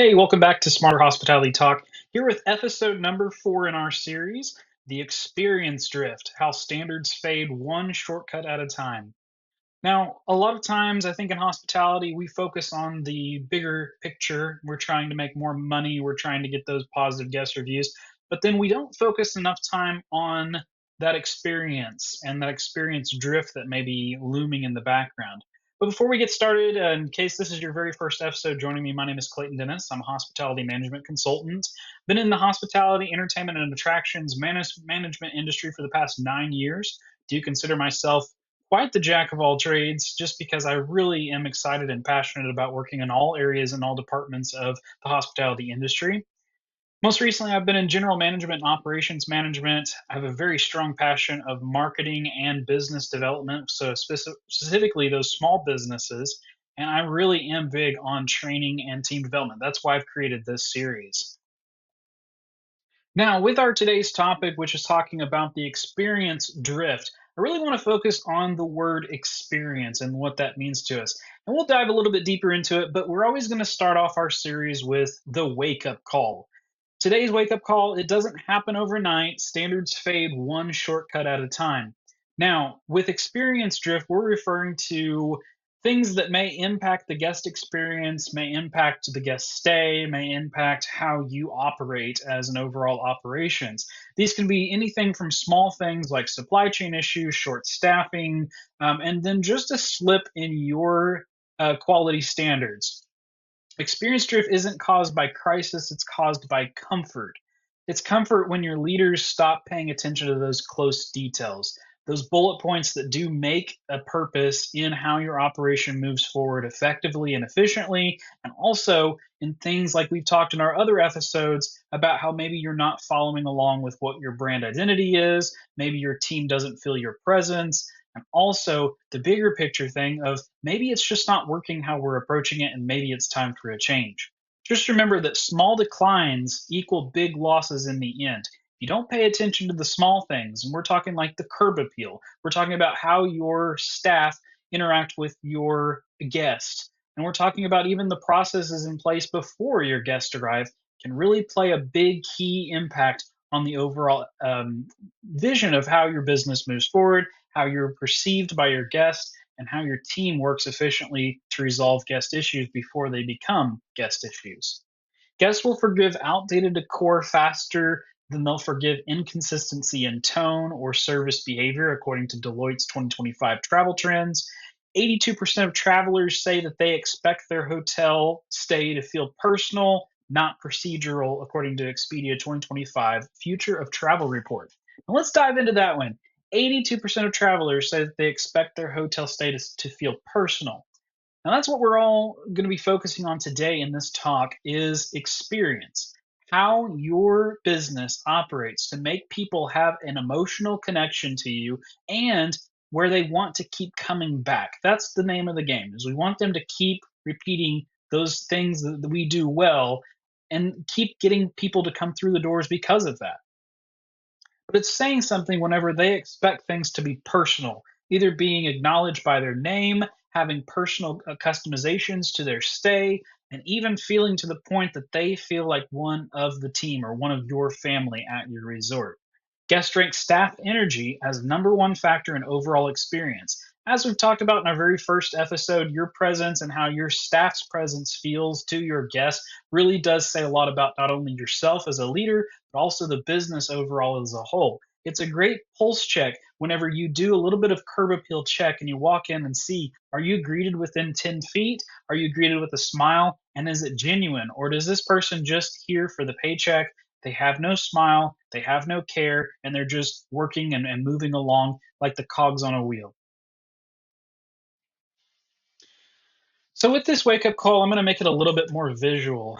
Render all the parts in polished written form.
Hey, welcome back to Smarter Hospitality Talk. Here with episode number 4 in our series, The Experience Drift, How Standards Fade One Shortcut at a Time. Now, a lot of times I think in hospitality, we focus on the bigger picture. We're trying to make more money, we're trying to get those positive guest reviews, but then we don't focus enough time on that experience and that experience drift that may be looming in the background. But before we get started, in case this is your very first episode joining me, my name is Klayton Dennis. I'm a hospitality management consultant. Been in the hospitality, entertainment, and attractions management industry for the past 9 years. Do consider myself quite the jack of all trades just because I really am excited and passionate about working in all areas and all departments of the hospitality industry. Most recently, I've been in general management and operations management. I have a very strong passion of marketing and business development, so specifically those small businesses. And I really am big on training and team development. That's why I've created this series. Now, with our today's topic, which is talking about the experience drift, I really want to focus on the word experience and what that means to us. And we'll dive a little bit deeper into it, but we're always going to start off our series with the wake up call. Today's wake up call, it doesn't happen overnight. Standards fade one shortcut at a time. Now, with experience drift, we're referring to things that may impact the guest experience, may impact the guest stay, may impact how you operate as an overall operations. These can be anything from small things like supply chain issues, short staffing, and then just a slip in your quality standards. Experience drift isn't caused by crisis, it's caused by comfort. It's comfort when your leaders stop paying attention to those close details, those bullet points that do make a purpose in how your operation moves forward effectively and efficiently, and also in things like we've talked in our other episodes about how maybe you're not following along with what your brand identity is, maybe your team doesn't feel your presence, and also the bigger picture thing of maybe it's just not working how we're approaching it and maybe it's time for a change. Just remember that small declines equal big losses in the end. You don't pay attention to the small things, and we're talking like the curb appeal. We're talking about how your staff interact with your guest. And we're talking about even the processes in place before your guests arrive can really play a big key impact on the overall vision of how your business moves forward, how you're perceived by your guests, and how your team works efficiently to resolve guest issues before they become guest issues. Guests will forgive outdated decor faster than they'll forgive inconsistency in tone or service behavior, according to Deloitte's 2025 travel trends. 82% of travelers say that they expect their hotel stay to feel personal, not procedural, according to Expedia 2025 Future of Travel Report. Now let's dive into that one. 82% of travelers say that they expect their hotel stay to feel personal. Now that's what we're all going to be focusing on today in this talk is experience. How your business operates to make people have an emotional connection to you and where they want to keep coming back. That's the name of the game. Is we want them to keep repeating those things that we do well and keep getting people to come through the doors because of that. But it's saying something whenever they expect things to be personal, either being acknowledged by their name, having personal customizations to their stay, and even feeling to the point that they feel like one of the team or one of your family at your resort. Guest rank staff energy as number one factor in overall experience. As we've talked about in our very first episode, your presence and how your staff's presence feels to your guests really does say a lot about not only yourself as a leader, but also the business overall as a whole. It's a great pulse check whenever you do a little bit of curb appeal check and you walk in and see, are you greeted within 10 feet? Are you greeted with a smile? And is it genuine? Or does this person just here for the paycheck? They have no smile, they have no care, and they're just working and moving along like the cogs on a wheel. So with this wake up call, I'm going to make it a little bit more visual.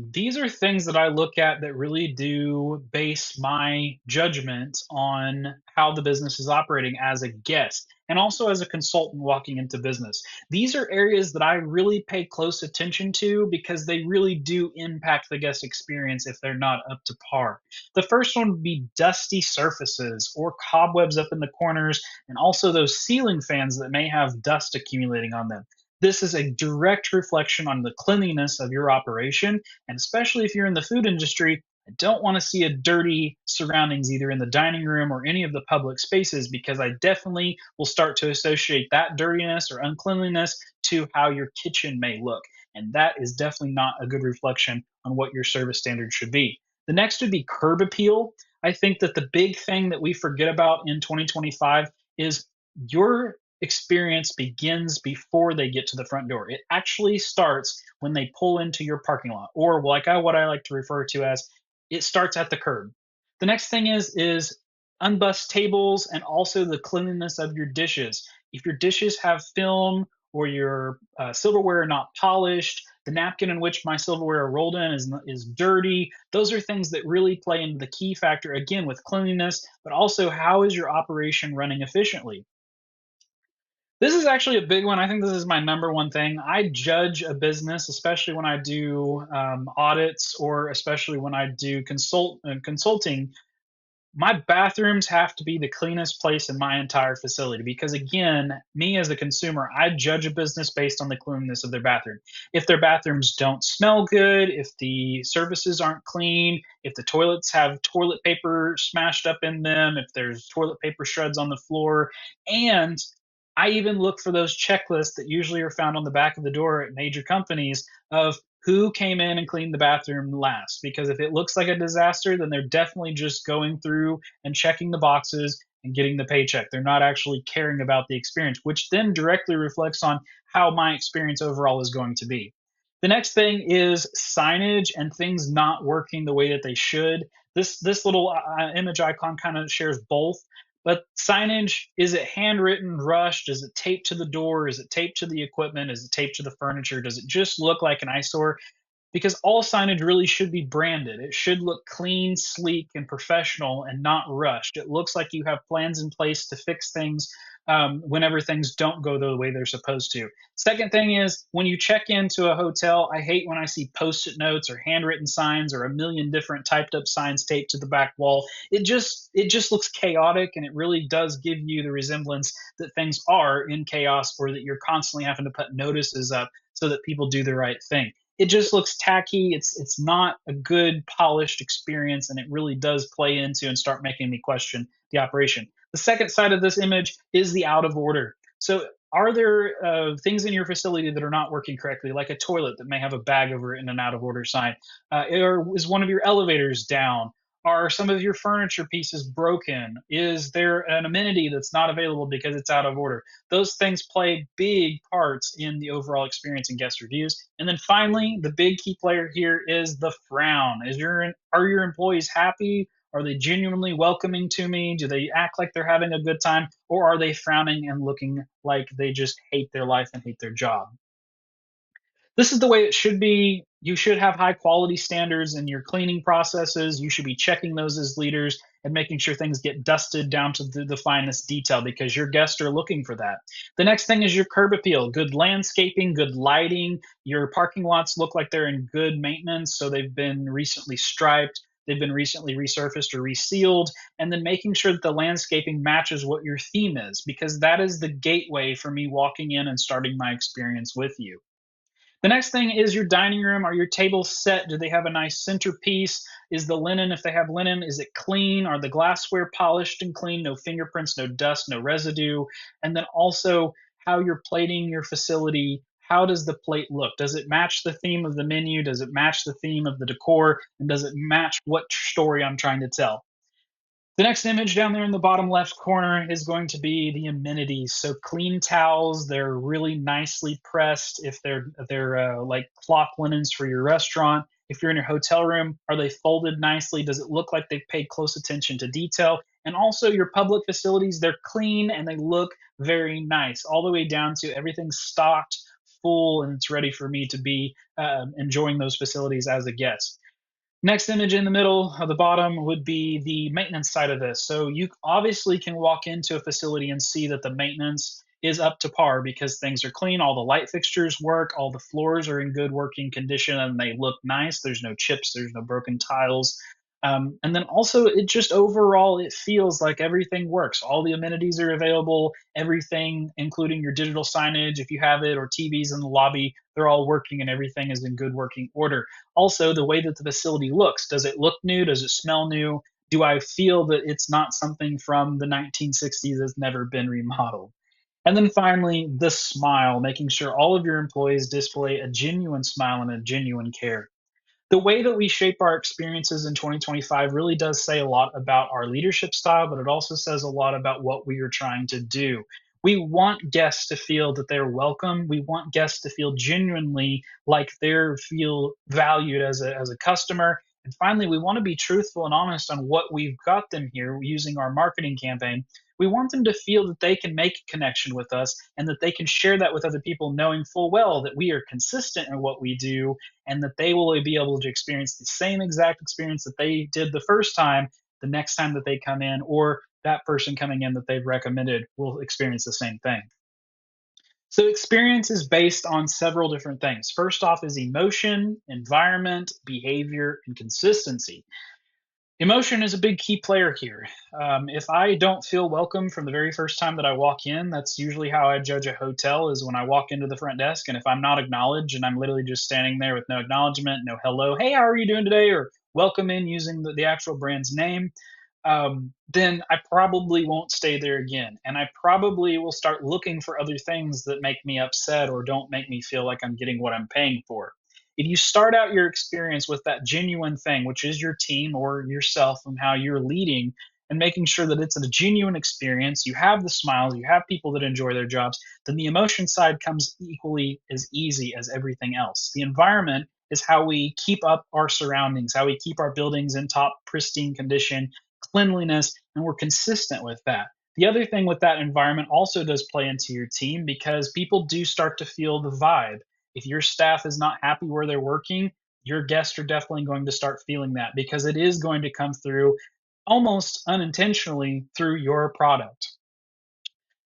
These are things that I look at that really do base my judgment on how the business is operating as a guest and also as a consultant walking into business. These are areas that I really pay close attention to because they really do impact the guest experience if they're not up to par. The first one would be dusty surfaces or cobwebs up in the corners, and also those ceiling fans that may have dust accumulating on them. This is a direct reflection on the cleanliness of your operation. And especially if you're in the food industry, I don't want to see a dirty surroundings either in the dining room or any of the public spaces, because I definitely will start to associate that dirtiness or uncleanliness to how your kitchen may look. And that is definitely not a good reflection on what your service standards should be. The next would be curb appeal. I think that the big thing that we forget about in 2025 is your experience begins before they get to the front door. It actually starts when they pull into your parking lot, or what I like to refer to as it starts at the curb. The next thing is unbussed tables and also the cleanliness of your dishes. If your dishes have film or your silverware are not polished, the napkin in which my silverware are rolled in is dirty. Those are things that really play into the key factor again with cleanliness, but also how is your operation running efficiently. This is actually a big one. I think this is my number one thing. I judge a business, especially when I do audits or especially when I do consulting. My bathrooms have to be the cleanest place in my entire facility because, again, me as a consumer, I judge a business based on the cleanliness of their bathroom. If their bathrooms don't smell good, if the surfaces aren't clean, if the toilets have toilet paper smashed up in them, if there's toilet paper shreds on the floor, and I even look for those checklists that usually are found on the back of the door at major companies of who came in and cleaned the bathroom last. Because if it looks like a disaster, then they're definitely just going through and checking the boxes and getting the paycheck. They're not actually caring about the experience, which then directly reflects on how my experience overall is going to be. The next thing is signage and things not working the way that they should. This little image icon kind of shares both. But signage, is it handwritten, rushed? Is it taped to the door? Is it taped to the equipment? Is it taped to the furniture? Does it just look like an eyesore? Because all signage really should be branded. It should look clean, sleek, and professional and not rushed. It looks like you have plans in place to fix things whenever things don't go the way they're supposed to. Second thing is when you check into a hotel, I hate when I see post it notes or handwritten signs or a million different typed up signs taped to the back wall. It just looks chaotic, and it really does give you the resemblance that things are in chaos, or that you're constantly having to put notices up so that people do the right thing. It just looks tacky. It's not a good polished experience, and it really does play into and start making me question the operation. The second side of this image is the out of order. So are there things in your facility that are not working correctly, like a toilet that may have a bag over it and an out of order sign? Or is one of your elevators down? Are some of your furniture pieces broken? Is there an amenity that's not available because it's out of order? Those things play big parts in the overall experience and guest reviews. And then finally, the big key player here is the frown. Are your employees happy? Are they genuinely welcoming to me? Do they act like they're having a good time? Or are they frowning and looking like they just hate their life and hate their job? This is the way it should be. You should have high quality standards in your cleaning processes. You should be checking those as leaders and making sure things get dusted down to the finest detail, because your guests are looking for that. The next thing is your curb appeal: good landscaping, good lighting. Your parking lots look like they're in good maintenance, so they've been recently striped. They've been recently resurfaced or resealed, and then making sure that the landscaping matches what your theme is, because that is the gateway for me walking in and starting my experience with you. The next thing is your dining room. Are your tables set? Do they have a nice centerpiece? Is the linen, if they have linen, is it clean? Are the glassware polished and clean? No fingerprints, no dust, no residue. And then also how you're plating your facility. How does the plate look? Does it match the theme of the menu? Does it match the theme of the decor? And does it match what story I'm trying to tell? The next image down there in the bottom left corner is going to be the amenities. So clean towels, they're really nicely pressed. If they're like cloth linens for your restaurant. If you're in your hotel room, are they folded nicely? Does it look like they've paid close attention to detail? And also your public facilities, they're clean and they look very nice, all the way down to everything's stocked, full, and it's ready for me to be enjoying those facilities as a guest. Next image in the middle of the bottom would be the maintenance side of this. So you obviously can walk into a facility and see that the maintenance is up to par because things are clean, all the light fixtures work, all the floors are in good working condition and they look nice. There's no chips, there's no broken tiles. And then also, it just overall, it feels like everything works. All the amenities are available, everything, including your digital signage, if you have it, or TVs in the lobby, they're all working and everything is in good working order. Also, the way that the facility looks, does it look new? Does it smell new? Do I feel that it's not something from the 1960s that's never been remodeled? And then finally, the smile, making sure all of your employees display a genuine smile and a genuine care. The way that we shape our experiences in 2025 really does say a lot about our leadership style, but it also says a lot about what we are trying to do. We want guests to feel that they're welcome. We want guests to feel genuinely like they feel valued as a customer. And finally, we want to be truthful and honest on what we've got them here using our marketing campaign. We want them to feel that they can make a connection with us and that they can share that with other people, knowing full well that we are consistent in what we do and that they will be able to experience the same exact experience that they did the first time the next time that they come in, or that person coming in that they've recommended will experience the same thing. So experience is based on several different things. First off is emotion, environment, behavior, and consistency. Emotion is a big key player here. If I don't feel welcome from the very first time that I walk in, that's usually how I judge a hotel is when I walk into the front desk. And if I'm not acknowledged and I'm literally just standing there with no acknowledgement, no hello, hey, how are you doing today? Or welcome in using the actual brand's name, then I probably won't stay there again. And I probably will start looking for other things that make me upset or don't make me feel like I'm getting what I'm paying for. If you start out your experience with that genuine thing, which is your team or yourself and how you're leading, and making sure that it's a genuine experience, you have the smiles, you have people that enjoy their jobs, then the emotion side comes equally as easy as everything else. The environment is how we keep up our surroundings, how we keep our buildings in top pristine condition, cleanliness, and we're consistent with that. The other thing with that environment also does play into your team because people do start to feel the vibe. If your staff is not happy where they're working, your guests are definitely going to start feeling that because it is going to come through almost unintentionally through your product.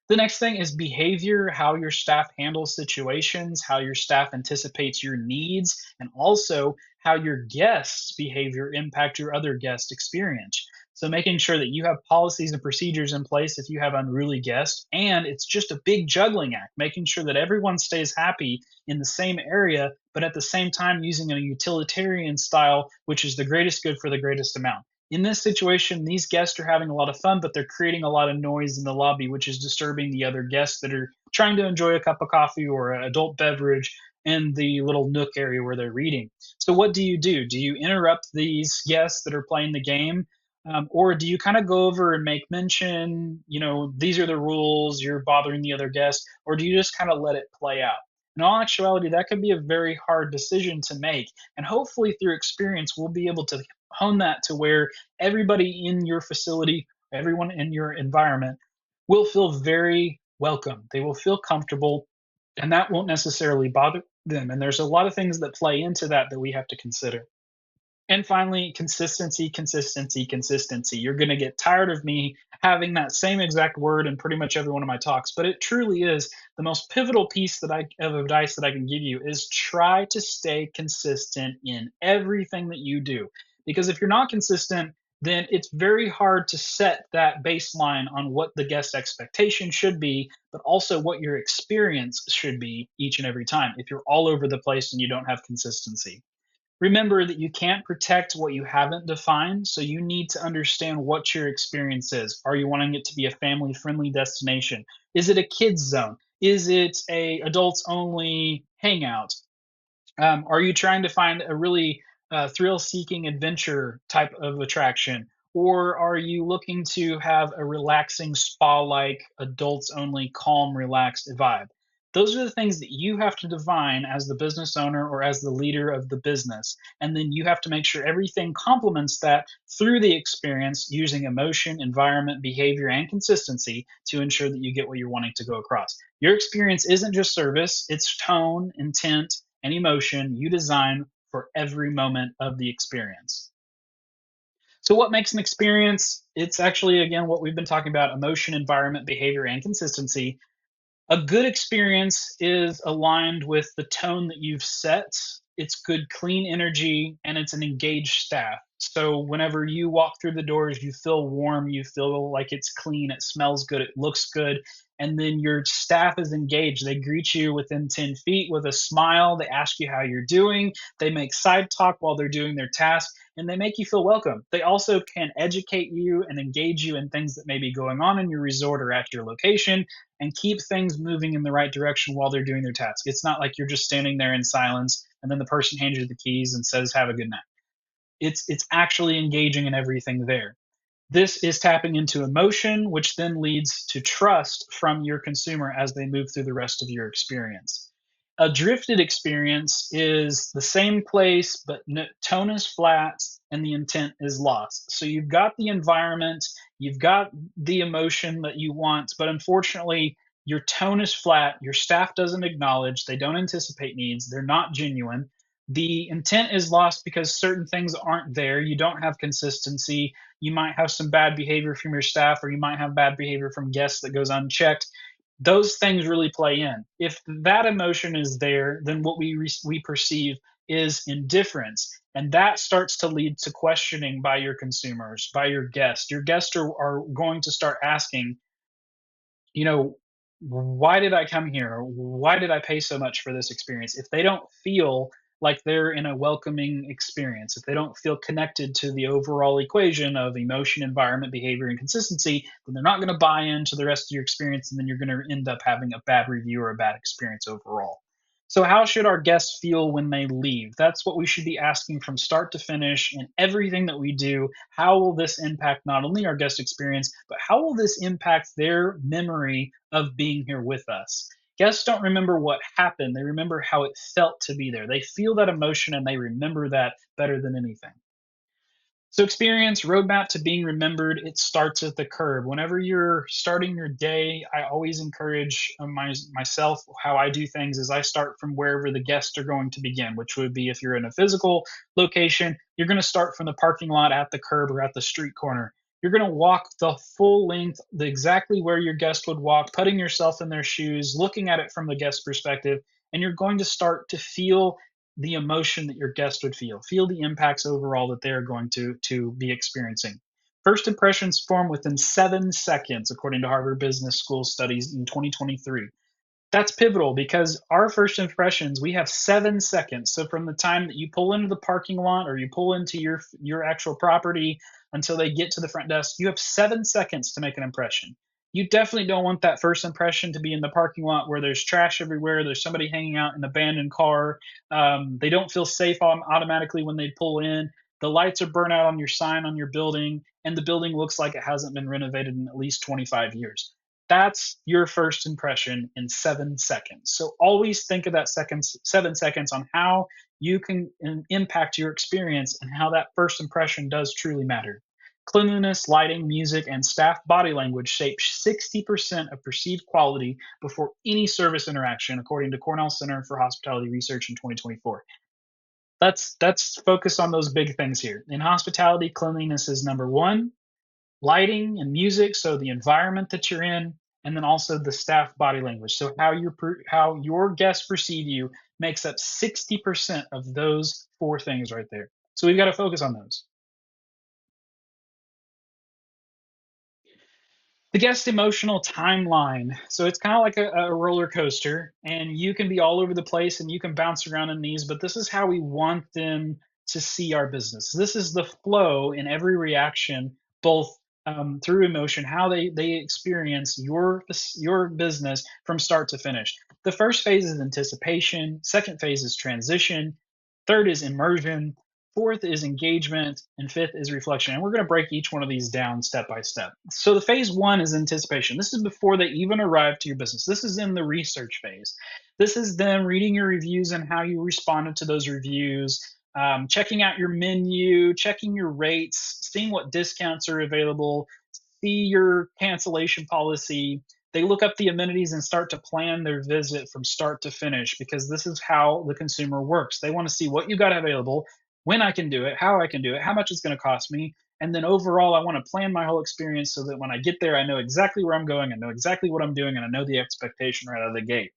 The next thing is behavior, how your staff handles situations, how your staff anticipates your needs, and also how your guests' behavior impact your other guest experience. So making sure that you have policies and procedures in place if you have unruly guests, and it's just a big juggling act, making sure that everyone stays happy in the same area, but at the same time using a utilitarian style, which is the greatest good for the greatest amount. In this situation, these guests are having a lot of fun, but they're creating a lot of noise in the lobby, which is disturbing the other guests that are trying to enjoy a cup of coffee or an adult beverage in the little nook area where they're reading. So, what do you do? Do you interrupt these guests that are playing the game? Or do you kind of go over and make mention, these are the rules, you're bothering the other guests, or do you just kind of let it play out? In all actuality, that could be a very hard decision to make. And hopefully, through experience, we'll be able to hone that to where everybody in your facility, everyone in your environment will feel very welcome. They will feel comfortable, and that won't necessarily bother them. And there's a lot of things that play into that we have to consider. And finally, consistency, consistency, consistency. You're going to get tired of me having that same exact word in pretty much every one of my talks, but it truly is the most pivotal piece of advice that I can give you is try to stay consistent in everything that you do. Because if you're not consistent, then it's very hard to set that baseline on what the guest expectation should be, but also what your experience should be each and every time if you're all over the place and you don't have consistency. Remember that you can't protect what you haven't defined, so you need to understand what your experience is. Are you wanting it to be a family-friendly destination? Is it a kids zone? Is it a adults only hangout? Are you trying to find a really thrill-seeking adventure type of attraction, or are you looking to have a relaxing spa-like, adults-only, calm, relaxed vibe? Those are the things that you have to define as the business owner or as the leader of the business, and then you have to make sure everything complements that through the experience using emotion, environment, behavior, and consistency to ensure that you get what you're wanting to go across. Your experience isn't just service; it's tone, intent, and emotion you design for every moment of the experience. So, what makes an experience? It's actually, again, what we've been talking about emotion, environment, behavior, and consistency. A good experience is aligned with the tone that you've set. it's good, clean energy, and it's an engaged staff. So whenever you walk through the doors, you feel warm, you feel like it's clean, it smells good, it looks good. And then your staff is engaged. They greet you within 10 feet with a smile. They ask you how you're doing. They make side talk while they're doing their task, and they make you feel welcome. They also can educate you and engage you in things that may be going on in your resort or at your location and keep things moving in the right direction while they're doing their task. It's not like you're just standing there in silence and then the person hands you the keys and says, "Have a good night." It's actually engaging in everything there. This is tapping into emotion, which then leads to trust from your consumer as they move through the rest of your experience. A drifted experience is the same place, but tone is flat and the intent is lost. So you've got the environment, you've got the emotion that you want, but unfortunately, your tone is flat, your staff doesn't acknowledge, they don't anticipate needs, they're not genuine. The intent is lost because certain things aren't there. You don't have consistency. You might have some bad behavior from your staff, or you might have bad behavior from guests that goes unchecked. Those things really play in. If that emotion is there, then what we perceive is indifference, and that starts to lead to questioning by your consumers, by your guests. Your guests are going to start asking, you know, why did I come here? Why did I pay so much for this experience? If they don't feel like they're in a welcoming experience, if they don't feel connected to the overall equation of emotion, environment, behavior, and consistency, then they're not going to buy into the rest of your experience. And then you're going to end up having a bad review or a bad experience overall. So, how should our guests feel when they leave? That's what we should be asking from start to finish in everything that we do. How will this impact not only our guest experience, but how will this impact their memory of being here with us? Guests don't remember what happened, they remember how it felt to be there. They feel that emotion and they remember that better than anything. So, experience roadmap to being remembered. It starts at the curb. Whenever you're starting your day, I always encourage myself. How I do things is I start from wherever the guests are going to begin, which would be if you're in a physical location, you're going to start from the parking lot at the curb or at the street corner. You're going to walk the full length, exactly where your guest would walk, putting yourself in their shoes, looking at it from the guest perspective, and you're going to start to feel the emotion that your guest would feel the impacts overall that they're going to be experiencing. First impressions form within 7 seconds, according to Harvard Business School studies in 2023. That's pivotal because our first impressions, we have 7 seconds. So from the time that you pull into the parking lot or you pull into your actual property until they get to the front desk, you have 7 seconds to make an impression. You definitely don't want that first impression to be in the parking lot where there's trash everywhere, there's somebody hanging out in an abandoned car, they don't feel safe automatically when they pull in, the lights are burnt out on your sign on your building, and the building looks like it hasn't been renovated in at least 25 years. That's your first impression in 7 seconds. So always think of that 7 seconds on how you can impact your experience and how that first impression does truly matter. Cleanliness, lighting, music, and staff body language shape 60% of perceived quality before any service interaction, according to Cornell Center for Hospitality Research in 2024. That's focus on those big things here. In hospitality, cleanliness is number one, lighting and music, so the environment that you're in, and then also the staff body language. So how your guests perceive you makes up 60% of those four things right there. So we've got to focus on those. The guest emotional timeline. So it's kind of like a roller coaster, and you can be all over the place and you can bounce around in these, but this is how we want them to see our business. This is the flow in every reaction, both through emotion, how they experience your business from start to finish. The first phase is anticipation. Second phase is transition. Third is immersion. Fourth is engagement, and fifth is reflection. And we're going to break each one of these down step by step. So the phase one is anticipation. This is before they even arrive to your business. This is in the research phase. This is them reading your reviews and how you responded to those reviews, checking out your menu, checking your rates, seeing what discounts are available, see your cancellation policy. They look up the amenities and start to plan their visit from start to finish because this is how the consumer works. They want to see what you got available, when I can do it, how I can do it, how much it's going to cost me. And then overall, I want to plan my whole experience so that when I get there, I know exactly where I'm going, I know exactly what I'm doing, and I know the expectation right out of the gate.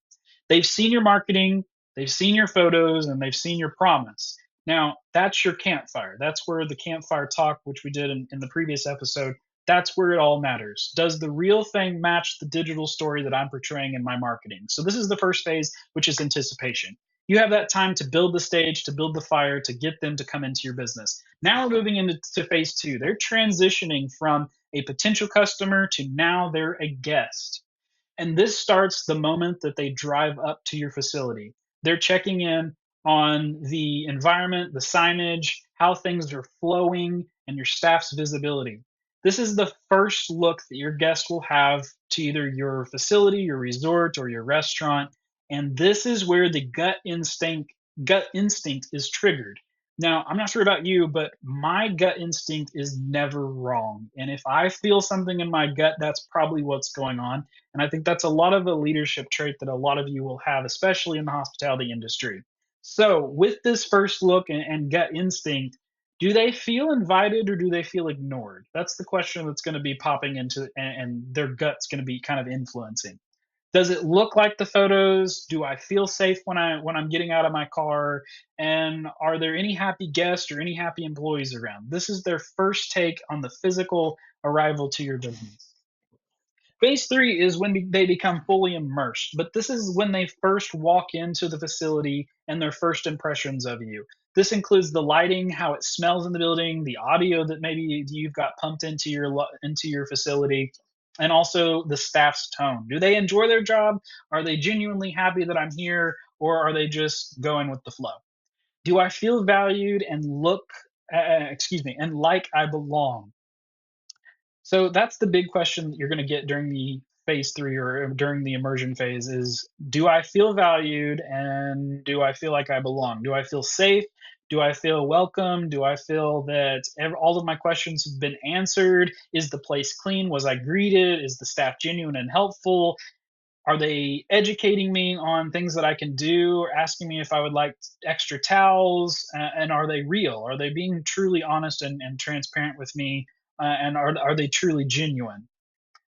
They've seen your marketing, They've seen your photos and they've seen your promise. Now, that's your campfire. That's where the campfire talk, which we did in the previous episode, that's where it all matters. Does the real thing match the digital story that I'm portraying in my marketing? So, this is the first phase, which is anticipation. You have that time to build the stage, to build the fire, to get them to come into your business. Now we're moving into phase two. They're transitioning from a potential customer to now they're a guest. And this starts the moment that they drive up to your facility. They're checking in on the environment, the signage, how things are flowing, and your staff's visibility. This is the first look that your guest will have to either your facility, your resort, or your restaurant. And this is where the gut instinct is triggered. Now, I'm not sure about you, but my gut instinct is never wrong. And if I feel something in my gut, that's probably what's going on. And I think that's a lot of a leadership trait that a lot of you will have, especially in the hospitality industry. So, with this first look and gut instinct, do they feel invited or do they feel ignored? That's the question that's going to be popping into, and their gut's going to be kind of influencing. Does it look like the photos? Do I feel safe when I'm getting out of my car? And are there any happy guests or any happy employees around? This is their first take on the physical arrival to your business. Phase three is when they become fully immersed, but this is when they first walk into the facility and their first impressions of you. This includes the lighting, how it smells in the building, the audio that maybe you've got pumped into your facility, and also the staff's tone. Do they enjoy their job? Are they genuinely happy that I'm here, or are they just going with the flow? Do I feel valued and and like I belong? So that's the big question that you're going to get during the phase three or during the immersion phase is, do I feel valued and do I feel like I belong? Do I feel safe? Do I feel welcome? Do I feel that all of my questions have been answered? Is the place clean? Was I greeted? Is the staff genuine and helpful? Are they educating me on things that I can do, or asking me if I would like extra towels? And are they real? Are they being truly honest and transparent with me? And are they truly genuine?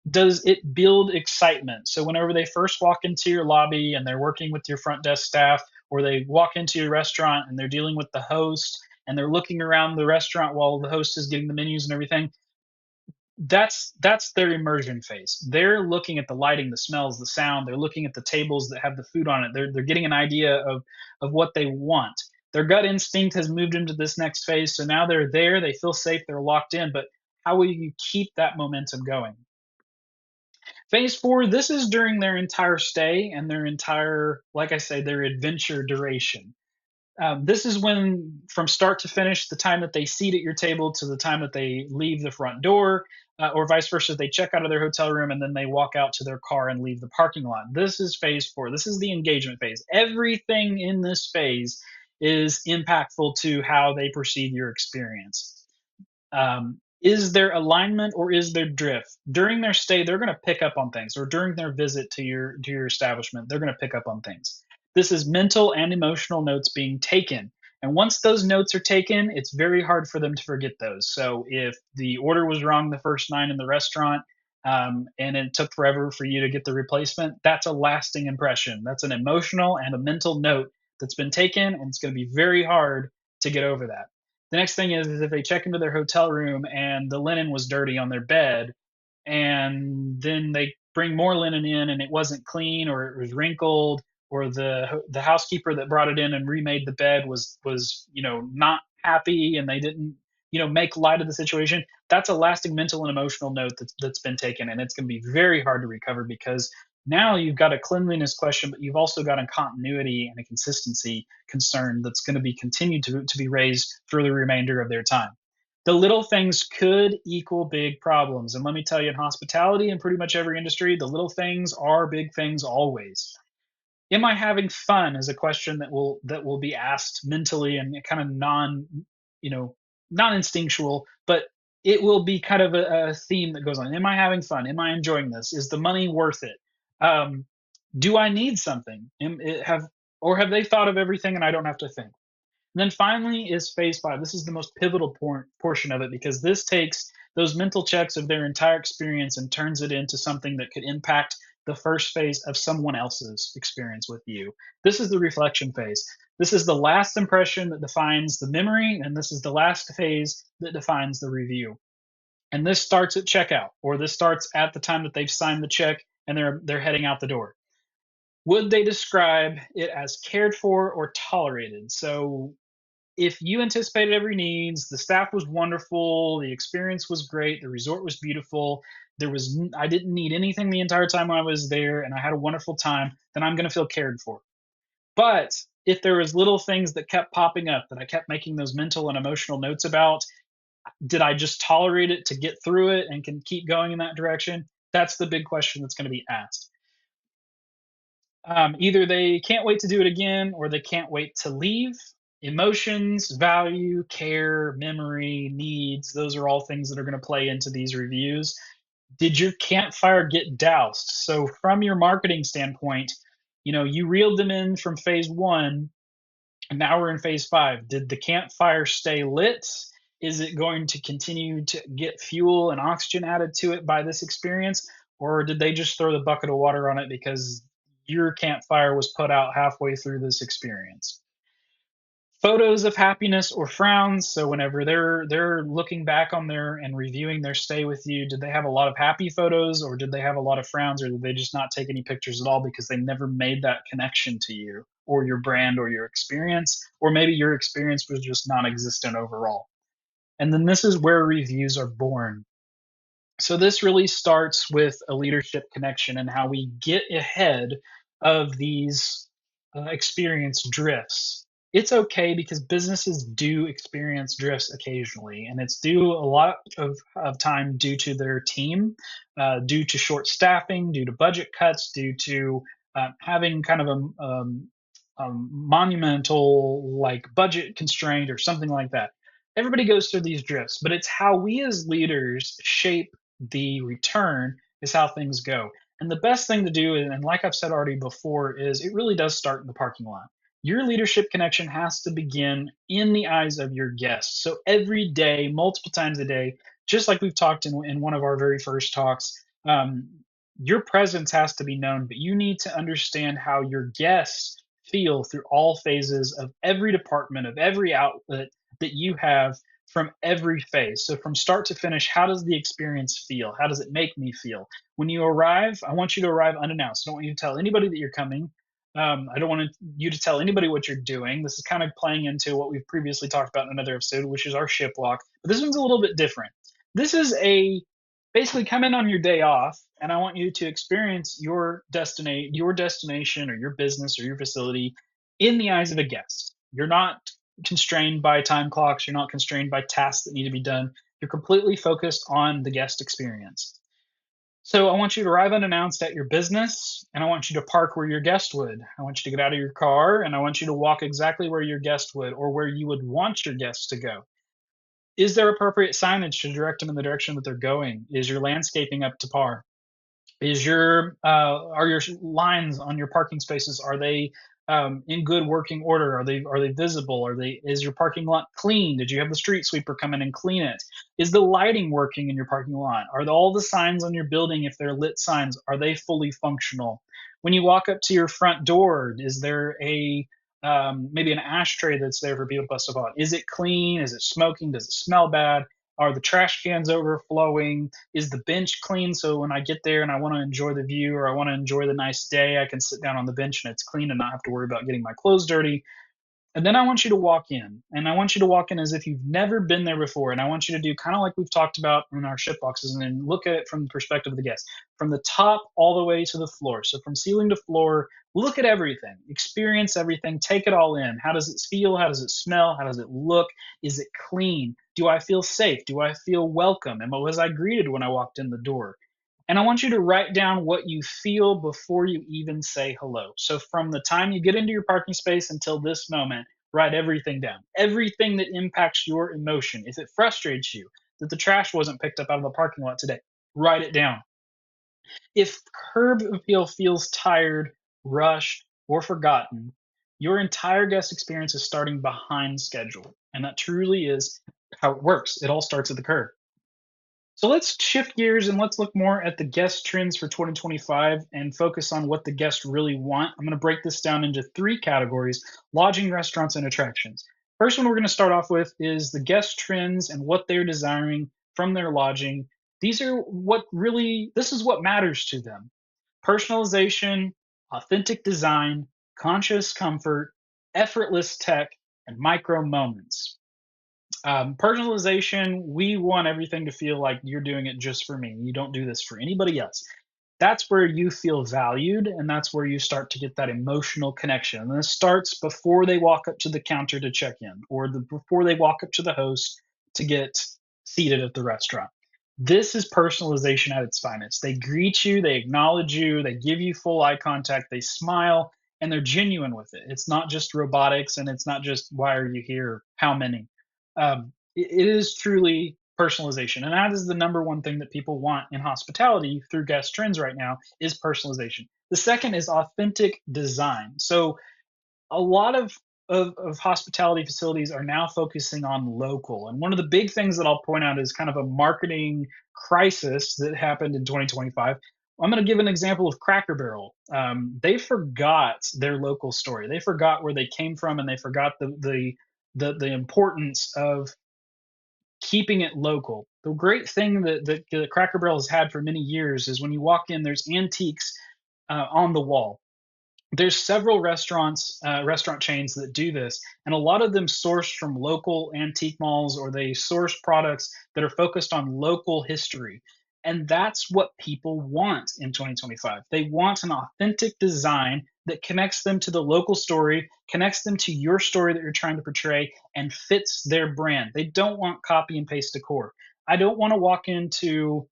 Does it build excitement? So whenever they first walk into your lobby and they're working with your front desk staff, or they walk into your restaurant and they're dealing with the host and they're looking around the restaurant while the host is getting the menus and everything, that's their immersion phase. They're looking at the lighting, the smells, the sound. They're looking at the tables that have the food on it. They're getting an idea of what they want. Their gut instinct has moved into this next phase, so now they're there. They feel safe. They're locked in. But how will you keep that momentum going? Phase four. This is during their entire stay and their entire, like I say, their adventure duration. This is when, from start to finish, the time that they seat at your table to the time that they leave the front door, or vice versa, they check out of their hotel room and then they walk out to their car and leave the parking lot. This is phase four. This is the engagement phase. Everything in this phase is impactful to how they perceive your experience. Is there alignment or is there drift? During their stay, they're going to pick up on things, or during their visit to your establishment, they're going to pick up on things. This is mental and emotional notes being taken. And once those notes are taken, it's very hard for them to forget those. So if the order was wrong the first night in the restaurant, and it took forever for you to get the replacement, that's a lasting impression. That's an emotional and a mental note that's been taken, and it's going to be very hard to get over that. The next thing is if they check into their hotel room and the linen was dirty on their bed, and then they bring more linen in and it wasn't clean or it was wrinkled, or the housekeeper that brought it in and remade the bed was not happy and they didn't make light of the situation. That's a lasting mental and emotional note that's been taken, and it's going to be very hard to recover because now you've got a cleanliness question, but you've also got a continuity and a consistency concern that's going to be continued to be raised through the remainder of their time. The little things could equal big problems. And let me tell you, in hospitality and pretty much every industry, the little things are big things always. Am I having fun is a question that will be asked mentally and kind of you know, non instinctual, but it will be kind of a theme that goes on. Am I having fun? Am I enjoying this? Is the money worth it? Um, do I need something? Have they thought of everything and I don't have to think? And then finally is phase five. This is the most pivotal portion of it because this takes those mental checks of their entire experience and turns it into something that could impact the first phase of someone else's experience with you. This is the reflection phase. This is the last impression that defines the memory, and this is the last phase that defines the review. And this starts at checkout, or this starts at the time that they've signed the check and they're heading out the door. Would they describe it as cared for or tolerated? So if you anticipated every needs, the staff was wonderful, the experience was great, the resort was beautiful, I didn't need anything the entire time I was there, and I had a wonderful time, then I'm going to feel cared for. But if there was little things that kept popping up that I kept making those mental and emotional notes about, did I just tolerate it to get through it and can keep going in that direction? That's the big question that's going to be asked. Either they can't wait to do it again or they can't wait to leave. Emotions, value, care, memory, needs, those are all things that are going to play into these reviews. Did your campfire get doused? So, from your marketing standpoint, you reeled them in from phase one, and now we're in phase five. Did the campfire stay lit? Is it going to continue to get fuel and oxygen added to it by this experience? Or did they just throw the bucket of water on it because your campfire was put out halfway through this experience? Photos of happiness or frowns. So whenever they're looking back on their and reviewing their stay with you, did they have a lot of happy photos or did they have a lot of frowns or did they just not take any pictures at all because they never made that connection to you or your brand or your experience, or maybe your experience was just non-existent overall. And then this is where reviews are born. So this really starts with a leadership connection and how we get ahead of these experience drifts. It's okay because businesses do experience drifts occasionally, and it's due a lot of time due to their team, due to short staffing, due to budget cuts, due to having kind of a monumental like budget constraint or something like that. Everybody goes through these drifts, but it's how we as leaders shape the return is how things go. And the best thing to do, and like I've said already before, is it really does start in the parking lot. Your leadership connection has to begin in the eyes of your guests. So every day, multiple times a day, just like we've talked in one of our very first talks, your presence has to be known, but you need to understand how your guests feel through all phases of every department, of every outlet that you have from every phase. So from start to finish, how does the experience feel? How does it make me feel? When you arrive, I want you to arrive unannounced. I don't want you to tell anybody that you're coming. I don't want you to tell anybody what you're doing. This is kind of playing into what we've previously talked about in another episode, which is our ship walk. But this one's a little bit different. This is a basically come in on your day off, and I want you to experience your destination or your business or your facility in the eyes of a guest. You're not constrained by time clocks. You're not constrained by tasks that need to be done. You're completely focused on the guest experience. So I want you to arrive unannounced at your business, and I want you to park where your guest would. I want you to get out of your car, and I want you to walk exactly where your guest would or where you would want your guests to go. Is there appropriate signage to direct them in the direction that they're going? Is your landscaping up to par? Is your are your lines on your parking spaces, are they in good working order? Are they visible? Is your parking lot clean? Did you have the street sweeper come in and clean it? Is the lighting working in your parking lot? Are all the signs on your building, if they're lit signs, are they fully functional? When you walk up to your front door, is there a maybe an ashtray that's there for people to bust upon? Is it clean? Is it smoking? Does it smell bad? Are the trash cans overflowing? Is the bench clean so when I get there and I want to enjoy the view or I want to enjoy the nice day, I can sit down on the bench and it's clean and not have to worry about getting my clothes dirty? And then I want you to walk in, and I want you to walk in as if you've never been there before. And I want you to do kind of like we've talked about in our ship boxes, and then look at it from the perspective of the guest, from the top all the way to the floor. So from ceiling to floor, look at everything, experience everything, take it all in. How does it feel? How does it smell? How does it look? Is it clean? Do I feel safe? Do I feel welcome? And was I greeted when I walked in the door? And I want you to write down what you feel before you even say hello. So from the time you get into your parking space until this moment, write everything down. Everything that impacts your emotion. If it frustrates you that the trash wasn't picked up out of the parking lot today, write it down. If curb appeal feels tired, rushed, or forgotten, your entire guest experience is starting behind schedule. And that truly is how it works. It all starts at the curb. So let's shift gears and let's look more at the guest trends for 2025 and focus on what the guests really want. I'm going to break this down into three categories: lodging, restaurants, and attractions. First one we're going to start off with is the guest trends and what they're desiring from their lodging. This is what matters to them: personalization, authentic design, conscious comfort, effortless tech, and micro moments. Personalization, we want everything to feel like you're doing it just for me. You don't do this for anybody else. That's where you feel valued, and that's where you start to get that emotional connection. And this starts before they walk up to the counter to check in, or before they walk up to the host to get seated at the restaurant. This is personalization at its finest. They greet you, they acknowledge you, they give you full eye contact, they smile, and they're genuine with it. It's not just robotics, and it's not just why are you here, how many. It is truly personalization, and that is the number one thing that people want in hospitality through guest trends right now is personalization. The second is authentic design. So a lot of hospitality facilities are now focusing on local, and one of the big things that I'll point out is kind of a marketing crisis that happened in 2025. I'm going to give an example of Cracker Barrel. They forgot their local story. They forgot where they came from, and they forgot the importance of keeping it local. The great thing that Cracker Barrel has had for many years is when you walk in, there's antiques on the wall. There's several restaurant chains that do this, and a lot of them source from local antique malls, or they source products that are focused on local history. And that's what people want in 2025. They want an authentic design that connects them to the local story, connects them to your story that you're trying to portray, and fits their brand. They don't want copy and paste decor. I don't want to walk into,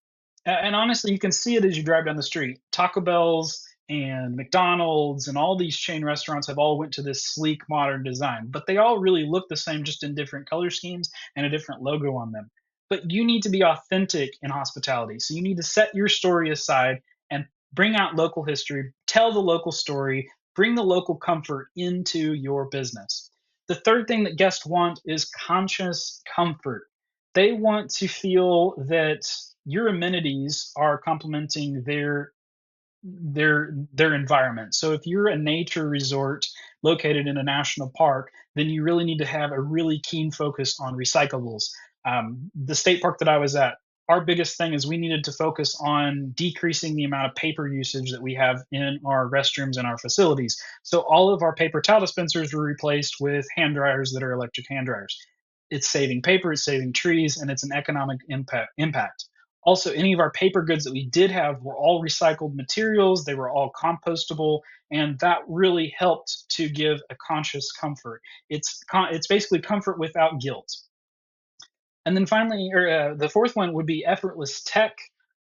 and honestly, you can see it as you drive down the street. Taco Bell's and McDonald's and all these chain restaurants have all went to this sleek modern design, but they all really look the same, just in different color schemes and a different logo on them. But you need to be authentic in hospitality. So you need to set your story aside and bring out local history, tell the local story, bring the local comfort into your business. The third thing that guests want is conscious comfort. They want to feel that your amenities are complementing their environment. So if you're a nature resort located in a national park, then you really need to have a really keen focus on recyclables. The state park that I was at, our biggest thing is we needed to focus on decreasing the amount of paper usage that we have in our restrooms and our facilities. So all of our paper towel dispensers were replaced with hand dryers that are electric hand dryers. It's saving paper, it's saving trees, and it's an economic impact. Also, any of our paper goods that we did have were all recycled materials, they were all compostable, and that really helped to give a conscious comfort. It's basically comfort without guilt. And then finally, the fourth one would be effortless tech.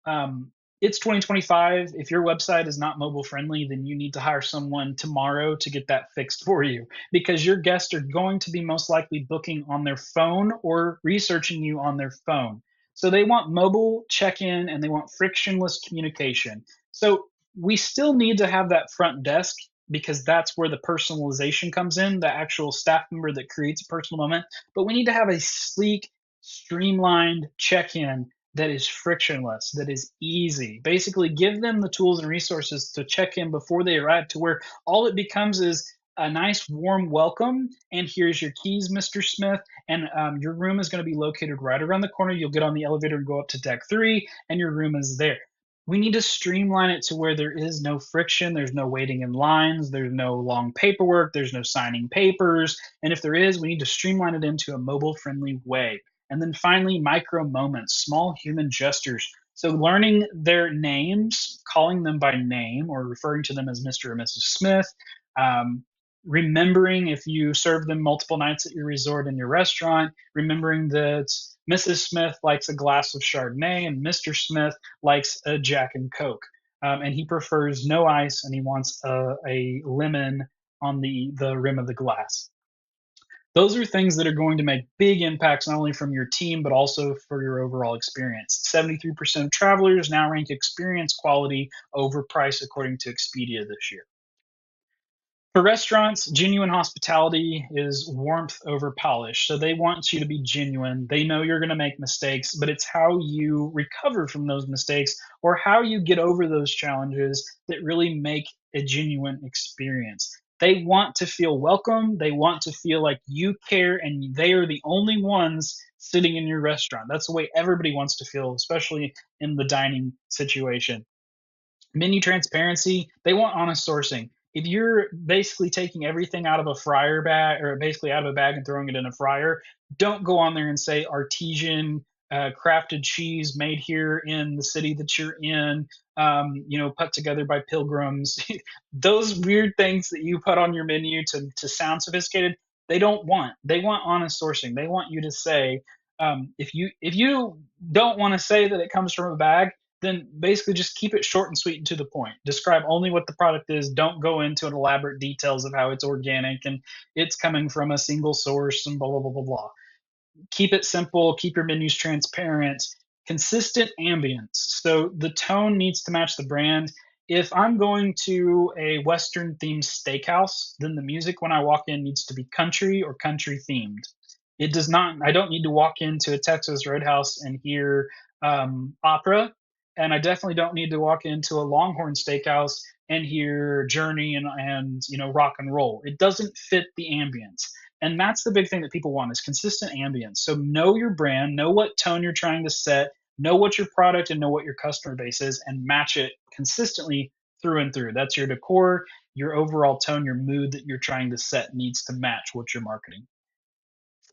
um, it's 2025. If your website is not mobile friendly, then you need to hire someone tomorrow to get that fixed for you, because your guests are going to be most likely booking on their phone or researching you on their phone. So they want mobile check in and they want frictionless communication. So we still need to have that front desk, because that's where the personalization comes in, the actual staff member that creates a personal moment. But we need to have a sleek, streamlined check in that is frictionless, that is easy. Basically, give them the tools and resources to check in before they arrive, to where all it becomes is a nice, warm welcome. And here's your keys, Mr. Smith. And your room is going to be located right around the corner. You'll get on the elevator and go up to deck 3, and your room is there. We need to streamline it to where there is no friction. There's no waiting in lines. There's no long paperwork. There's no signing papers. And if there is, we need to streamline it into a mobile friendly way. And then finally, micro moments, small human gestures. So learning their names, calling them by name, or referring to them as Mr. or Mrs. Smith. Um, Remembering if you serve them multiple nights at your resort and your restaurant, remembering that Mrs. Smith likes a glass of Chardonnay and Mr. Smith likes a Jack and Coke. And he prefers no ice, and he wants a lemon on the rim of the glass. Those are things that are going to make big impacts, not only from your team, but also for your overall experience. 73% of travelers now rank experience quality over price, according to Expedia this year. For restaurants, genuine hospitality is warmth over polish. So they want you to be genuine. They know you're going to make mistakes, but it's how you recover from those mistakes or how you get over those challenges that really make a genuine experience. They want to feel welcome. They want to feel like you care and they are the only ones sitting in your restaurant. That's the way everybody wants to feel, especially in the dining situation. Menu transparency, they want honest sourcing. If you're basically taking everything out of a fryer bag or basically out of a bag and throwing it in a fryer, don't go on there and say artesian crafted cheese made here in the city that you're in, put together by pilgrims. Those weird things that you put on your menu to sound sophisticated, they don't want. They want honest sourcing. They want you to say, if you don't want to say that it comes from a bag, then basically just keep it short and sweet and to the point. Describe only what the product is. Don't go into an elaborate details of how it's organic and it's coming from a single source and blah blah blah blah blah. Keep it simple, keep your menus transparent, consistent ambience. So the tone needs to match the brand. If I'm going to a Western themed steakhouse, then the music when I walk in needs to be country or country themed. It does not, I don't need to walk into a Texas Roadhouse and hear opera. And I definitely don't need to walk into a Longhorn Steakhouse and hear Journey and rock and roll. It doesn't fit the ambience. And that's the big thing that people want is consistent ambience. So know your brand, know what tone you're trying to set, know what your product and know what your customer base is, and match it consistently through and through. That's your decor, your overall tone, your mood that you're trying to set needs to match what you're marketing.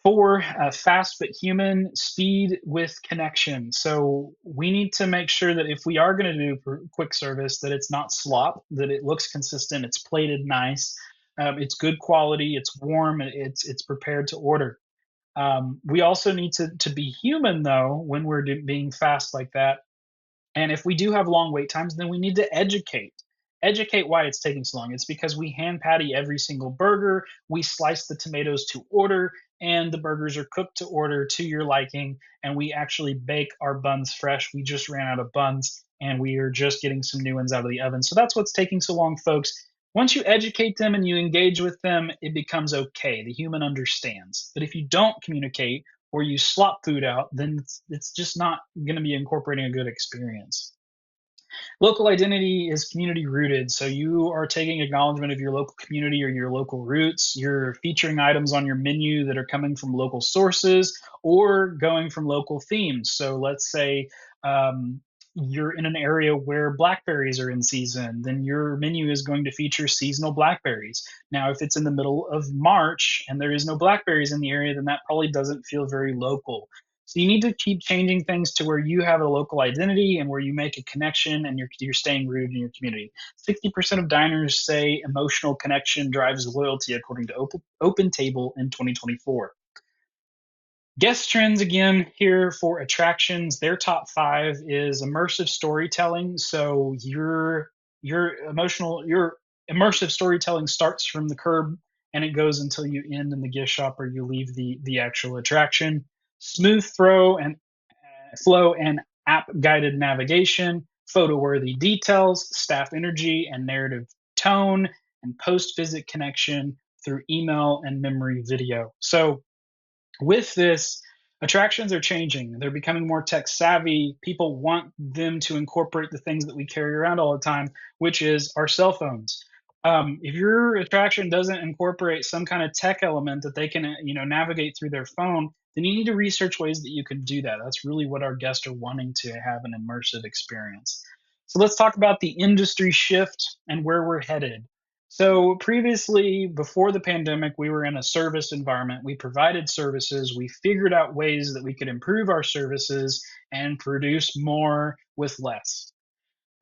Four, fast but human, speed with connection. So we need to make sure that if we are going to do quick service, that it's not slop, that it looks consistent, it's plated nice, it's good quality, it's warm, it's prepared to order. We also need to be human though when we're being fast like that, and if we do have long wait times, then we need to educate. Educate why it's taking so long. It's because we hand patty every single burger, we slice the tomatoes to order, and the burgers are cooked to order to your liking, and we actually bake our buns fresh. We just ran out of buns, and we are just getting some new ones out of the oven. So that's what's taking so long, folks. Once you educate them and you engage with them, it becomes okay. The human understands. But if you don't communicate, or you slop food out, then it's just not going to be incorporating a good experience. Local identity is community rooted. So you are taking acknowledgement of your local community or your local roots. You're featuring items on your menu that are coming from local sources or going from local themes. So let's say you're in an area where blackberries are in season, then your menu is going to feature seasonal blackberries. Now, if it's in the middle of March and there is no blackberries in the area, then that probably doesn't feel very local. So you need to keep changing things to where you have a local identity and where you make a connection and you're staying rooted in your community. 60% of diners say emotional connection drives loyalty, according to Open Table in 2024. Guest trends again here for attractions. Their top five is immersive storytelling. So your immersive storytelling starts from the curb and it goes until you end in the gift shop or you leave the actual attraction. Smooth flow and app guided navigation, photo worthy details, staff energy and narrative tone, and post visit connection through email and memory video. So with this, attractions are changing. They're becoming more tech savvy. People want them to incorporate the things that we carry around all the time, which is our cell phones. If your attraction doesn't incorporate some kind of tech element that they can, navigate through their phone, then you need to research ways that you can do that. That's really what our guests are wanting to have an immersive experience. So let's talk about the industry shift and where we're headed. So previously, before the pandemic, we were in a service environment. We provided services. We figured out ways that we could improve our services and produce more with less.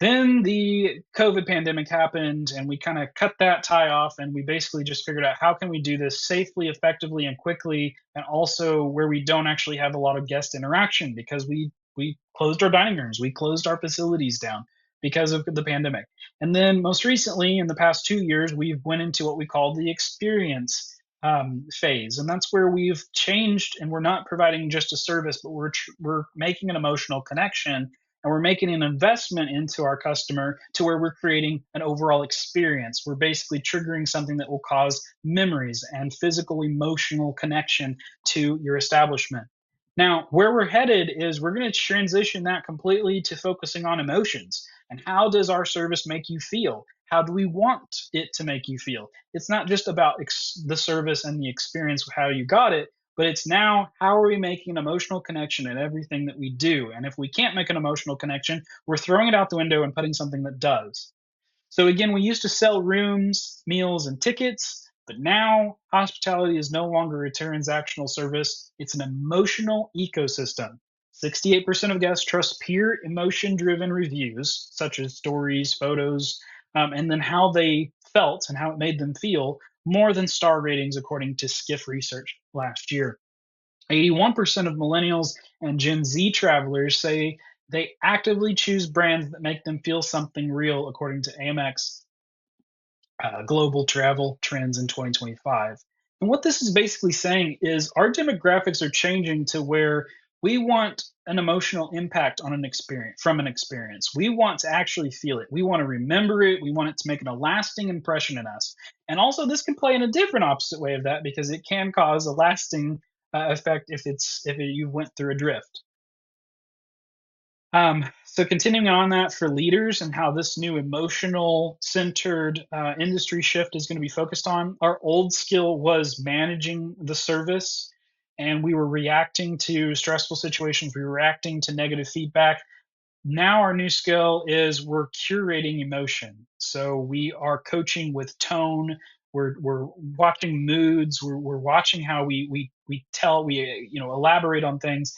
Then the COVID pandemic happened and we kind of cut that tie off and we basically just figured out how can we do this safely, effectively, and quickly, and also where we don't actually have a lot of guest interaction because we closed our dining rooms, we closed our facilities down because of the pandemic. And then most recently, in the past 2 years, we've went into what we call the experience phase, and that's where we've changed and we're not providing just a service, but we're making an emotional connection And we're making an investment into our customer to where we're creating an overall experience. We're basically triggering something that will cause memories and physical, emotional connection to your establishment. Now, where we're headed is we're going to transition that completely to focusing on emotions. And how does our service make you feel? How do we want it to make you feel? It's not just about the service and the experience, how you got it, but it's now how are we making an emotional connection in everything that we do? And if we can't make an emotional connection, we're throwing it out the window and putting something that does. So again, we used to sell rooms, meals, and tickets, but now hospitality is no longer a transactional service. It's an emotional ecosystem. 68% of guests trust peer emotion driven reviews, such as stories, photos, and then how they felt and how it made them feel, more than star ratings, according to Skiff research last year. 81% of millennials and Gen Z travelers say they actively choose brands that make them feel something real, according to AMX Global Travel Trends in 2025. And what this is basically saying is our demographics are changing to where we want an emotional impact on an experience from an experience. We want to actually feel it. We want to remember it. We want it to make a lasting impression in us. And also, this can play in a different opposite way of that because it can cause a lasting effect if you went through a drift. So continuing on that for leaders and how this new emotional centered industry shift is going to be focused on, our old skill was managing the service, and we were reacting to stressful situations. We were reacting to negative feedback. Now our new skill is we're curating emotion. So we are coaching with tone. We're watching moods. We're watching how we tell elaborate on things,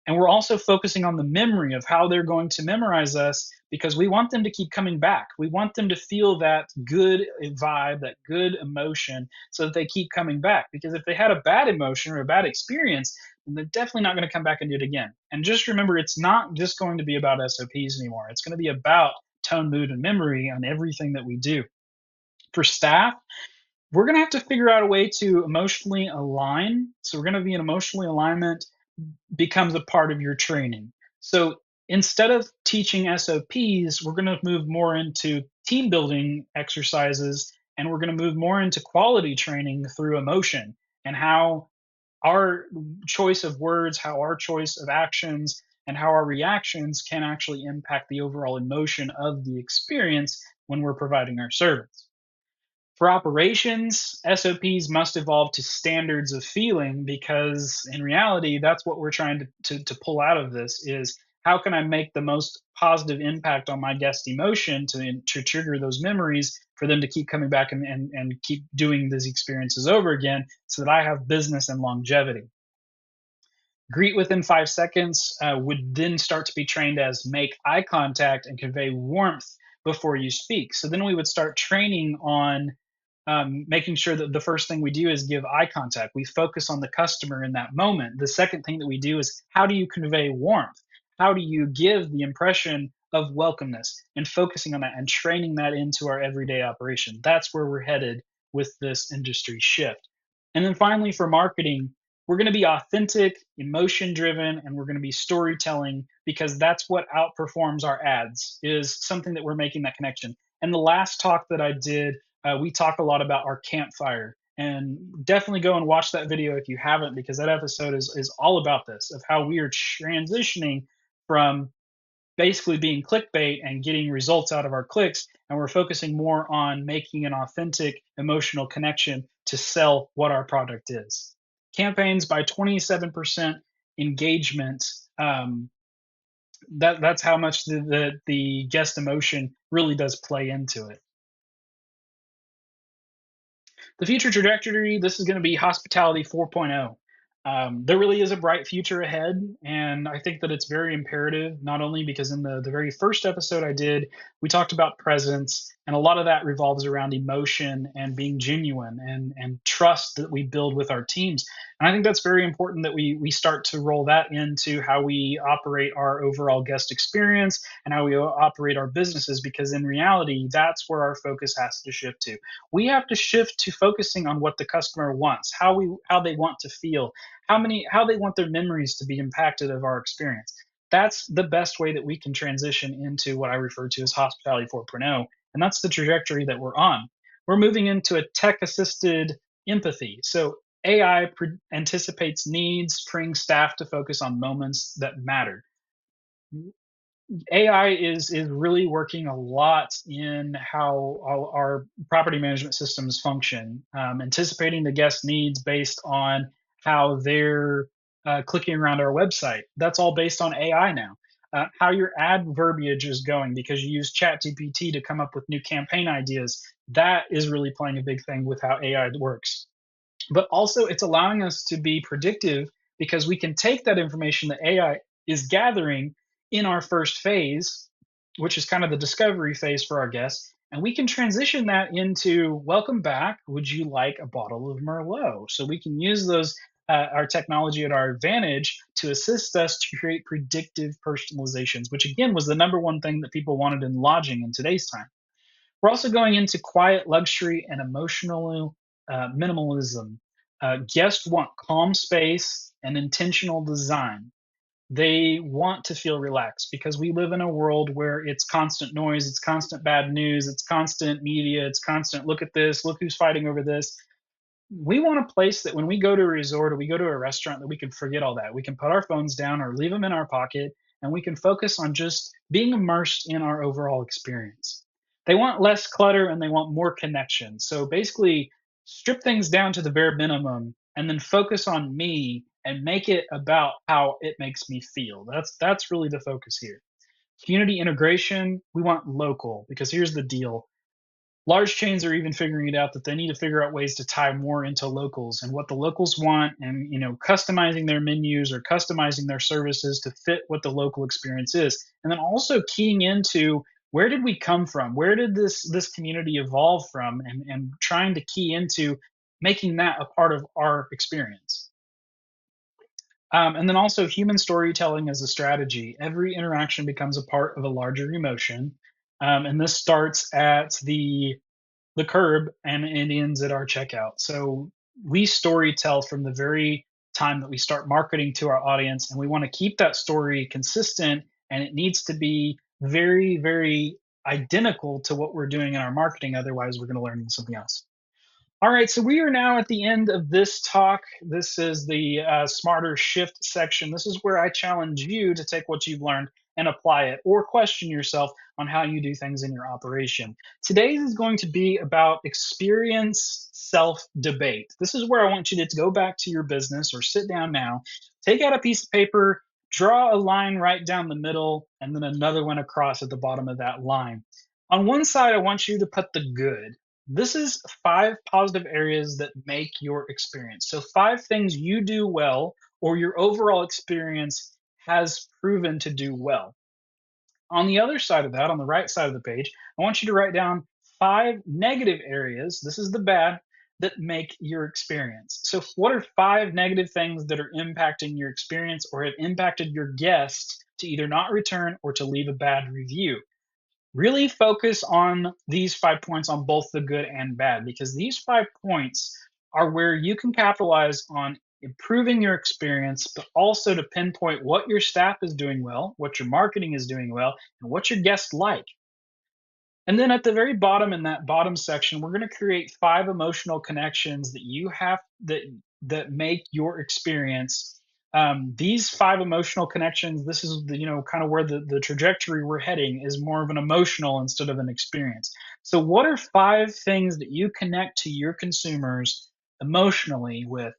and we're also focusing on the memory of how they're going to memorize us because we want them to keep coming back. We want them to feel that good vibe, that good emotion, so that they keep coming back. Because if they had a bad emotion or a bad experience, then they're definitely not going to come back and do it again. And just remember, it's not just going to be about SOPs anymore. It's going to be about tone, mood, and memory on everything that we do. For staff, we're going to have to figure out a way to emotionally align. So we're going to be in emotionally alignment becomes a part of your training. So instead of teaching SOPs, we're going to move more into team building exercises, and we're going to move more into quality training through emotion and how our choice of words, how our choice of actions, and how our reactions can actually impact the overall emotion of the experience when we're providing our service. For operations, SOPs must evolve to standards of feeling because in reality, that's what we're trying to pull out of this is how can I make the most positive impact on my guest emotion to trigger those memories for them to keep coming back and keep doing these experiences over again so that I have business and longevity. Greet within 5 seconds would then start to be trained as make eye contact and convey warmth before you speak. So then we would start training on making sure that the first thing we do is give eye contact. We focus on the customer in that moment. The second thing that we do is how do you convey warmth? How do you give the impression of welcomeness and focusing on that and training that into our everyday operation? That's where we're headed with this industry shift. And then finally, for marketing, we're going to be authentic, emotion driven, and we're going to be storytelling because that's what outperforms our ads is something that we're making that connection. And the last talk that I did, we talk a lot about our campfire, and definitely go and watch that video if you haven't, because that episode is all about this of how we are transitioning from basically being clickbait and getting results out of our clicks, and we're focusing more on making an authentic emotional connection to sell what our product is. Campaigns by 27% engagement. That's how much the guest emotion really does play into it. The future trajectory, this is going to be hospitality 4.0. There really is a bright future ahead, and I think that it's very imperative, not only because in the very first episode I did, we talked about presence, and a lot of that revolves around emotion and being genuine and trust that we build with our teams. And I think that's very important that we start to roll that into how we operate our overall guest experience and how we operate our businesses, because in reality, that's where our focus has to shift to. We have to shift to focusing on what the customer wants, how they want to feel, how they want their memories to be impacted of our experience. That's the best way that we can transition into what I refer to as hospitality 4.0. And that's the trajectory that we're on. We're moving into a tech assisted empathy. So AI anticipates needs, freeing staff to focus on moments that matter. AI is really working a lot in how all our property management systems function, anticipating the guest needs based on how they're clicking around our website. That's all based on AI now. How your ad verbiage is going because you use ChatGPT to come up with new campaign ideas. That is really playing a big thing with how AI works. But also, it's allowing us to be predictive because we can take that information that AI is gathering in our first phase, which is kind of the discovery phase for our guests, and we can transition that into welcome back. Would you like a bottle of Merlot? So we can use those. Our technology at our advantage to assist us to create predictive personalizations, which again was the number one thing that people wanted in lodging in today's time. We're also going into quiet luxury and emotional minimalism. Guests want calm space and intentional design. They want to feel relaxed because we live in a world where it's constant noise, it's constant bad news, it's constant media, it's constant look at this, look who's fighting over this. We want a place that when we go to a resort or we go to a restaurant that we can forget all that. We can put our phones down or leave them in our pocket and we can focus on just being immersed in our overall experience. They want less clutter and they want more connection. So basically, strip things down to the bare minimum and then focus on me and make it about how it makes me feel. That's really the focus here. Community integration, we want local because here's the deal. Large chains are even figuring it out that they need to figure out ways to tie more into locals and what the locals want, and customizing their menus or customizing their services to fit what the local experience is, and then also keying into where did we come from, where did this community evolve from, and trying to key into making that a part of our experience. And then also human storytelling as a strategy. Every interaction becomes a part of a larger emotion, and this starts at the curb and it ends at our checkout. So we story tell from the very time that we start marketing to our audience, and we want to keep that story consistent, and it needs to be very, very identical to what we're doing in our marketing. Otherwise, we're going to learn something else. All right, so we are now at the end of this talk. This is the Smarter Shift section. This is where I challenge you to take what you've learned and apply it or question yourself on how you do things in your operation. Today's is going to be about experience self debate. This is where I want you to go back to your business or sit down now, take out a piece of paper, draw a line right down the middle, and then another one across at the bottom of that line. On one side, I want you to put the good. This is 5 positive areas that make your experience. So 5 things you do well or your overall experience has proven to do well. On the other side of that, on the right side of the page, I want you to write down 5 negative areas. This is the bad that make your experience. So what are 5 negative things that are impacting your experience or have impacted your guests to either not return or to leave a bad review? Really focus on these 5 points on both the good and bad, because these 5 points are where you can capitalize on improving your experience, but also to pinpoint what your staff is doing well, what your marketing is doing well, and what your guests like. And then at the very bottom in that bottom section, we're going to create 5 emotional connections that you have that make your experience. These 5 emotional connections, this is the, kind of where the trajectory we're heading is more of an emotional instead of an experience. So what are 5 things that you connect to your consumers emotionally with,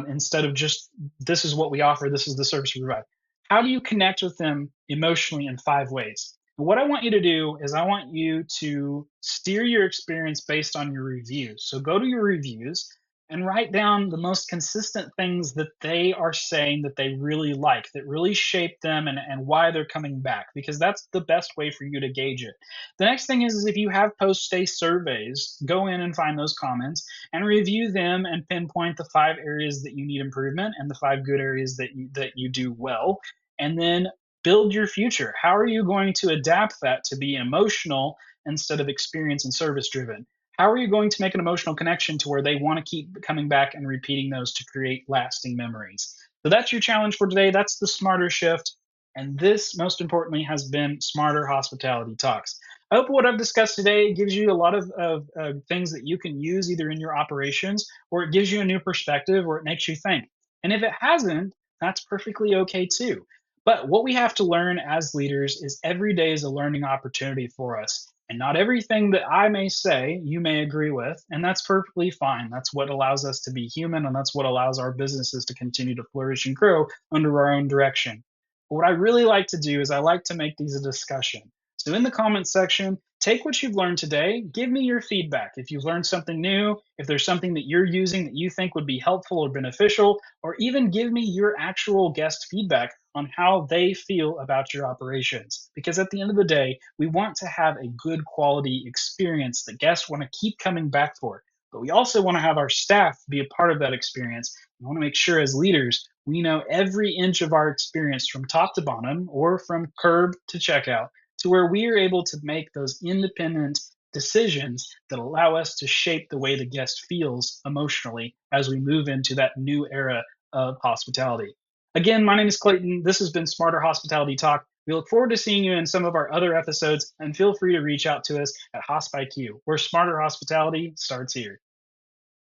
instead of just this is what we offer, this is the service we provide? How do you connect with them emotionally in 5 ways? What I want you to do is I want you to steer your experience based on your reviews. So go to your reviews and write down the most consistent things that they are saying that they really like, that really shape them, and why they're coming back, because that's the best way for you to gauge it. The next thing is if you have post-stay surveys, go in and find those comments and review them and pinpoint the 5 areas that you need improvement and the 5 good areas that you do well. And then build your future. How are you going to adapt that to be emotional instead of experience and service driven? How are you going to make an emotional connection to where they want to keep coming back and repeating those to create lasting memories? So that's your challenge for today. That's the Smarter Shift. And this, most importantly, has been Smarter Hospitality Talks. I hope what I've discussed today gives you a lot of things that you can use either in your operations, or it gives you a new perspective, or it makes you think. And if it hasn't, that's perfectly okay too. But what we have to learn as leaders is every day is a learning opportunity for us. And not everything that I may say you may agree with, and that's perfectly fine. That's what allows us to be human, and that's what allows our businesses to continue to flourish and grow under our own direction. But what I really like to do is I like to make these a discussion. So in the comments section, take what you've learned today, give me your feedback. If you've learned something new, if there's something that you're using that you think would be helpful or beneficial, or even give me your actual guest feedback on how they feel about your operations. Because at the end of the day, we want to have a good quality experience that guests want to keep coming back for. But we also want to have our staff be a part of that experience. We want to make sure as leaders, we know every inch of our experience from top to bottom or from curb to checkout, to where we are able to make those independent decisions that allow us to shape the way the guest feels emotionally as we move into that new era of hospitality. Again, my name is Klayton. This has been Smarter Hospitality Talk. We look forward to seeing you in some of our other episodes, and feel free to reach out to us at HospIQ, where smarter hospitality starts here.